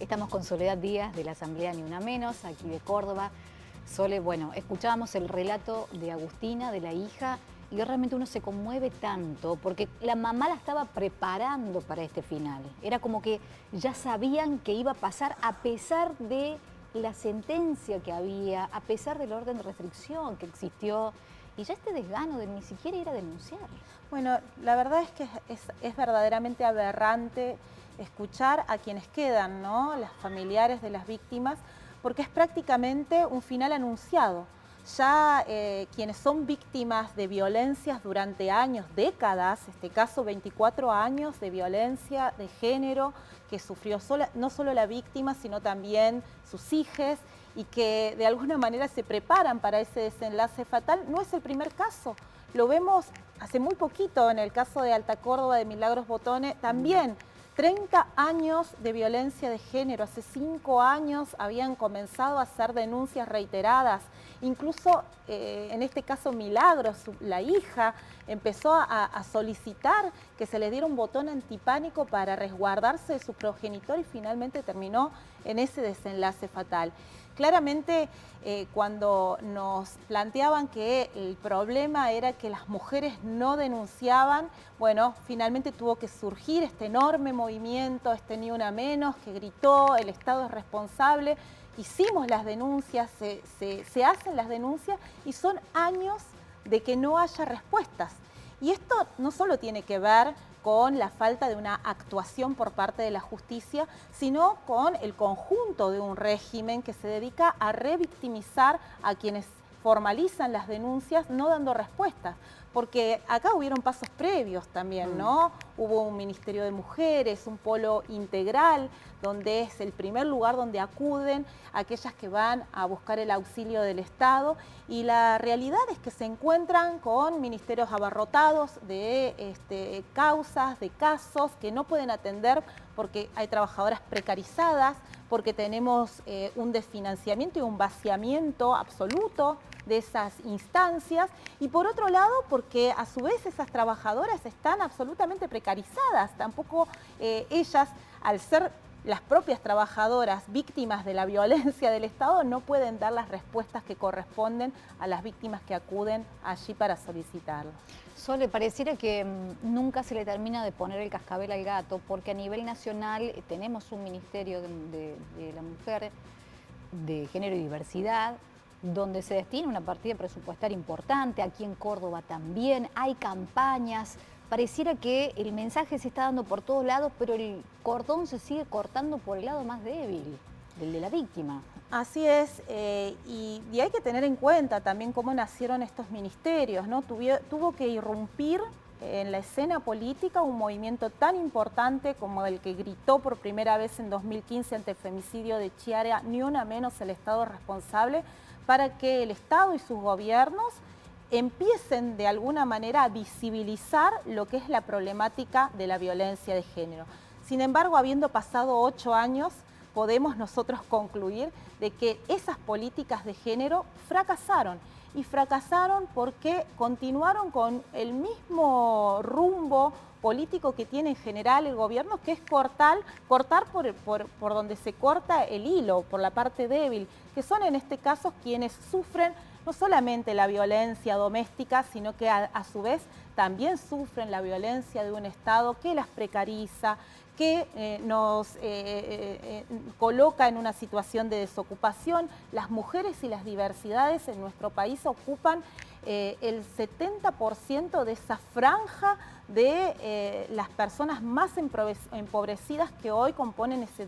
Estamos con Soledad Díaz de la Asamblea Ni Una Menos, aquí de Córdoba. Sole, bueno, escuchábamos el relato de Agustina, de la hija, y realmente uno se conmueve tanto porque la mamá la estaba preparando para este final. Era como que ya sabían que iba a pasar a pesar de la sentencia que había, a pesar del orden de restricción que existió, y ya este desgano de ni siquiera ir a denunciar. Bueno, la verdad es que es verdaderamente aberrante escuchar a quienes quedan, ¿no? Las familiares de las víctimas, porque es prácticamente un final anunciado. Ya quienes son víctimas de violencias durante años, décadas, este caso 24 años de violencia de género que sufrió no solo la víctima, sino también sus hijos, y que de alguna manera se preparan para ese desenlace fatal, no es el primer caso. Lo vemos hace muy poquito en el caso de Alta Córdoba de Milagros Botone, también 30 años de violencia de género. Hace 5 años habían comenzado a hacer denuncias reiteradas. Incluso en este caso Milagros, la hija, empezó a solicitar que se le diera un botón antipánico para resguardarse de su progenitor y finalmente terminó en ese desenlace fatal. Claramente, cuando nos planteaban que el problema era que las mujeres no denunciaban, bueno, finalmente tuvo que surgir este enorme movimiento, este Ni Una Menos, que gritó, el Estado es responsable. Hicimos las denuncias, se hacen las denuncias y son años de que no haya respuestas. Y esto no solo tiene que ver con la falta de una actuación por parte de la justicia, sino con el conjunto de un régimen que se dedica a revictimizar a quienes formalizan las denuncias no dando respuestas. Porque acá hubieron pasos previos también, ¿no? Hubo un Ministerio de Mujeres, un polo integral, donde es el primer lugar donde acuden aquellas que van a buscar el auxilio del Estado, y la realidad es que se encuentran con ministerios abarrotados de causas, de casos que no pueden atender porque hay trabajadoras precarizadas, porque tenemos un desfinanciamiento y un vaciamiento absoluto de esas instancias, y por otro lado porque a su vez esas trabajadoras están absolutamente precarizadas. Tampoco ellas, al ser las propias trabajadoras víctimas de la violencia del Estado, no pueden dar las respuestas que corresponden a las víctimas que acuden allí para solicitarlo. Sole, pareciera que nunca se le termina de poner el cascabel al gato, porque a nivel nacional tenemos un Ministerio de la Mujer, de Género y Diversidad, donde se destina una partida presupuestaria importante. Aquí en Córdoba también hay campañas. Pareciera que el mensaje se está dando por todos lados, pero el cordón se sigue cortando por el lado más débil, el de la víctima. Así es, y hay que tener en cuenta también cómo nacieron estos ministerios, ¿no? Tuvo que irrumpir en la escena política un movimiento tan importante como el que gritó por primera vez en 2015 ante el femicidio de Chiara: Ni Una Menos, el Estado es responsable, para que el Estado y sus gobiernos empiecen de alguna manera a visibilizar lo que es la problemática de la violencia de género. Sin embargo, habiendo pasado 8 años, podemos nosotros concluir de que esas políticas de género fracasaron. Y fracasaron porque continuaron con el mismo rumbo político que tiene en general el gobierno, que es cortar por donde se corta el hilo, por la parte débil, que son en este caso quienes sufren no solamente la violencia doméstica, sino que a su vez también sufren la violencia de un Estado que las precariza, que nos coloca en una situación de desocupación. Las mujeres y las diversidades en nuestro país ocupan el 70% de esa franja de las personas más empobrecidas que hoy componen esos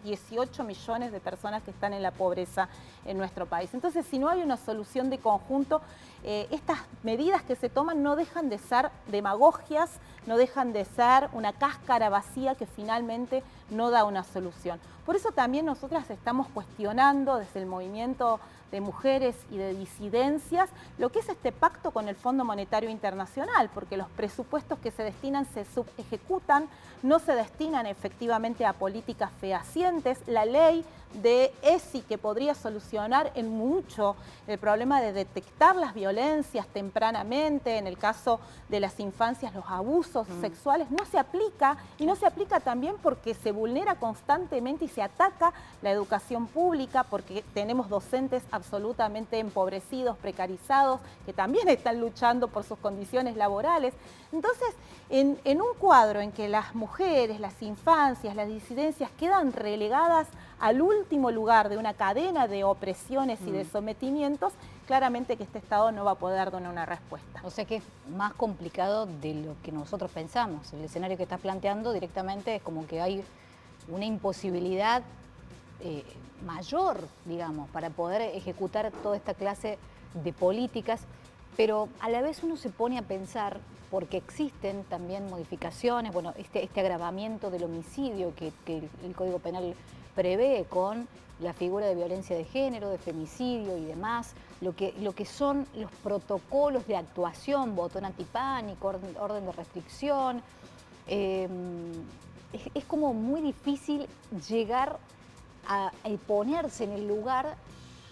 18 millones de personas que están en la pobreza en nuestro país. Entonces, si no hay una solución de conjunto, estas medidas que se toman no dejan de ser demagogias, no dejan de ser una cáscara vacía que finalmente no da una solución. Por eso también nosotras estamos cuestionando desde el movimiento de mujeres y de disidencias lo que es este pacto con el Fondo Monetario Internacional, porque los presupuestos que se destinan se subejecutan, no se destinan efectivamente a políticas fehacientes. La ley de ESI que podría solucionar en mucho el problema de detectar las violencias tempranamente, en el caso de las infancias, los abusos sexuales, no se aplica, y no se aplica también porque se vulnera constantemente y se ataca la educación pública, porque tenemos docentes absolutamente empobrecidos, precarizados, que también están luchando por sus condiciones laborales. Entonces, en un cuadro en que las mujeres, las infancias, las disidencias quedan relegadas al último lugar de una cadena de opresiones y de sometimientos, claramente que este Estado no va a poder dar una respuesta. O sea que es más complicado de lo que nosotros pensamos. El escenario que estás planteando directamente es como que hay una imposibilidad mayor, digamos, para poder ejecutar toda esta clase de políticas, pero a la vez uno se pone a pensar, porque existen también modificaciones, bueno, este agravamiento del homicidio que el Código Penal prevé con la figura de violencia de género, de femicidio y demás, lo que son los protocolos de actuación, botón antipánico, orden de restricción. Es como muy difícil llegar a ponerse en el lugar,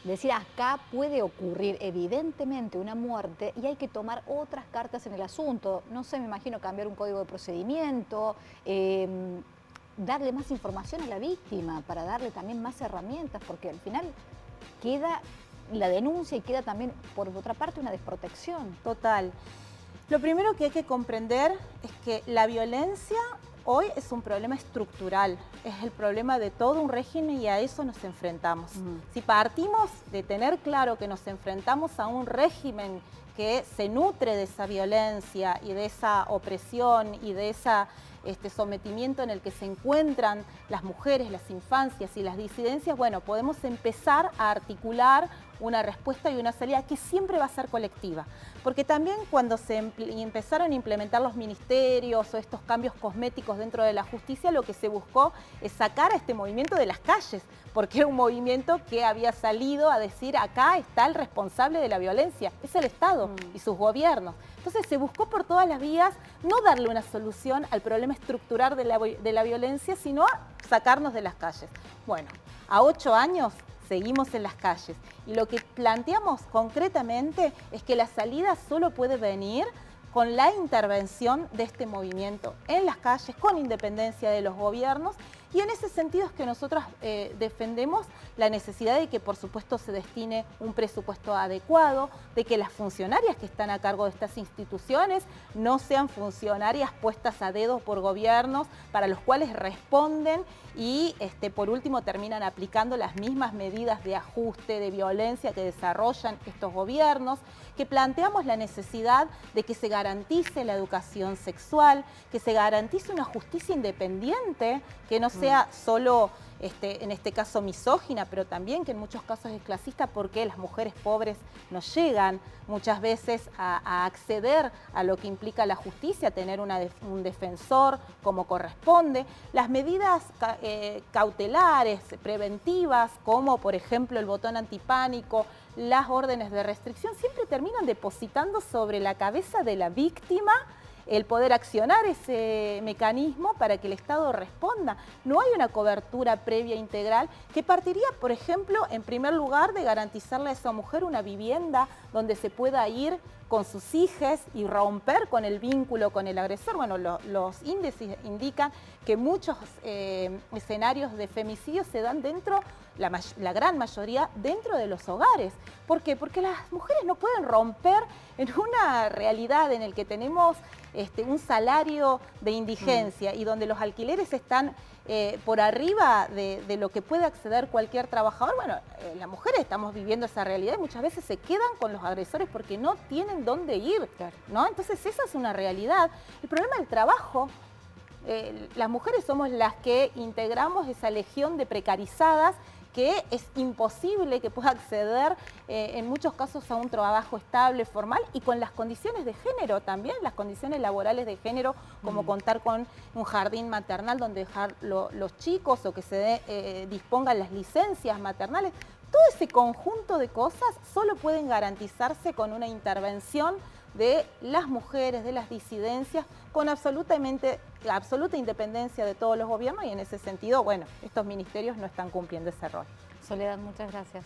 decir acá puede ocurrir evidentemente una muerte y hay que tomar otras cartas en el asunto. No sé, me imagino cambiar un código de procedimiento, darle más información a la víctima para darle también más herramientas, porque al final queda la denuncia y queda también, por otra parte, una desprotección. Total. Lo primero que hay que comprender es que la violencia hoy es un problema estructural, es el problema de todo un régimen y a eso nos enfrentamos. Si partimos de tener claro que nos enfrentamos a un régimen que se nutre de esa violencia y de esa opresión y de ese sometimiento en el que se encuentran las mujeres, las infancias y las disidencias, bueno, podemos empezar a articular una respuesta y una salida que siempre va a ser colectiva. Porque también cuando se empezaron a implementar los ministerios o estos cambios cosméticos dentro de la justicia, lo que se buscó es sacar a este movimiento de las calles, porque era un movimiento que había salido a decir acá está el responsable de la violencia, es el Estado y sus gobiernos. Entonces se buscó por todas las vías no darle una solución al problema estructural de la violencia, sino sacarnos de las calles. Bueno, a 8 años seguimos en las calles y lo que planteamos concretamente es que la salida solo puede venir con la intervención de este movimiento en las calles, con independencia de los gobiernos, y en ese sentido es que nosotros defendemos la necesidad de que por supuesto se destine un presupuesto adecuado, de que las funcionarias que están a cargo de estas instituciones no sean funcionarias puestas a dedo por gobiernos para los cuales responden y por último terminan aplicando las mismas medidas de ajuste, de violencia que desarrollan estos gobiernos, que planteamos la necesidad de que se garantice la educación sexual, que se garantice una justicia independiente, que no sea solo, en este caso, misógina, pero también que en muchos casos es clasista, porque las mujeres pobres no llegan muchas veces a acceder a lo que implica la justicia, tener un defensor como corresponde. Las medidas cautelares, preventivas, como por ejemplo el botón antipánico, las órdenes de restricción, siempre terminan depositando sobre la cabeza de la víctima el poder accionar ese mecanismo para que el Estado responda. No hay una cobertura previa integral que partiría, por ejemplo, en primer lugar, de garantizarle a esa mujer una vivienda donde se pueda ir con sus hijas y romper con el vínculo con el agresor. Bueno, los índices indican que muchos escenarios de femicidio se dan dentro, la gran mayoría, dentro de los hogares. ¿Por qué? Porque las mujeres no pueden romper en una realidad en la que tenemos un salario de indigencia y donde los alquileres están por arriba de lo que puede acceder cualquier trabajador. Bueno, las mujeres estamos viviendo esa realidad y muchas veces se quedan con los agresores porque no tienen dónde ir, ¿no? Entonces esa es una realidad. El problema del trabajo, las mujeres somos las que integramos esa legión de precarizadas que es imposible que pueda acceder en muchos casos a un trabajo estable, formal y con las condiciones de género también, las condiciones laborales de género, como contar con un jardín maternal donde dejar los chicos o que se dispongan las licencias maternales. Todo ese conjunto de cosas solo pueden garantizarse con una intervención de las mujeres, de las disidencias, con absoluta independencia de todos los gobiernos, y en ese sentido, bueno, estos ministerios no están cumpliendo ese rol. Soledad, muchas gracias.